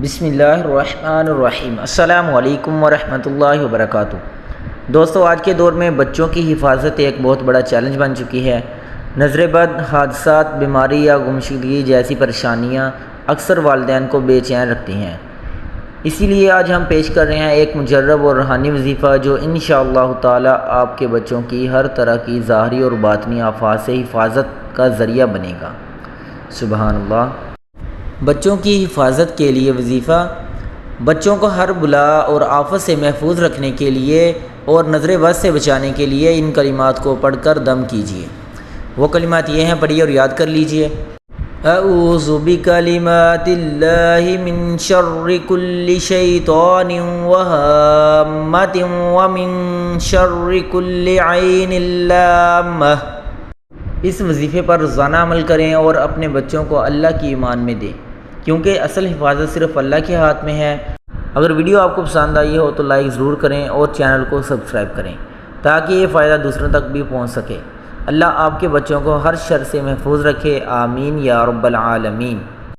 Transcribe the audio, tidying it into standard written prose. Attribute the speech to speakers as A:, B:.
A: بسم اللہ الرحمن الرحیم۔ السلام علیکم ورحمۃ اللہ وبرکاتہ۔ دوستو، آج کے دور میں بچوں کی حفاظت ایک بہت بڑا چیلنج بن چکی ہے۔ نظر بد، حادثات، بیماری یا گمشدگی جیسی پریشانیاں اکثر والدین کو بے چین رکھتی ہیں۔ اسی لیے آج ہم پیش کر رہے ہیں ایک مجرب اور روحانی وظیفہ جو انشاءاللہ تعالی آپ کے بچوں کی ہر طرح کی ظاہری اور باطنی آفات سے حفاظت کا ذریعہ بنے گا۔ سبحان اللہ۔ بچوں کی حفاظت کے لیے وظیفہ: بچوں کو ہر بلا اور آفت سے محفوظ رکھنے کے لیے اور نظر بد سے بچانے کے لیے ان کلمات کو پڑھ کر دم کیجیے۔ وہ کلمات یہ ہیں، پڑھیے اور یاد کر لیجیے۔ اعوذ بکلمات اللہ من شر کل شیطان وہامۃ ومن شر کل عین لامہ۔ اس وظیفے پر روزانہ عمل کریں اور اپنے بچوں کو اللہ کی ایمان میں دیں، کیونکہ اصل حفاظت صرف اللہ کے ہاتھ میں ہے۔ اگر ویڈیو آپ کو پسند آئی ہو تو لائک ضرور کریں اور چینل کو سبسکرائب کریں تاکہ یہ فائدہ دوسروں تک بھی پہنچ سکے۔ اللہ آپ کے بچوں کو ہر شر سے محفوظ رکھے، آمین یا رب العالمین۔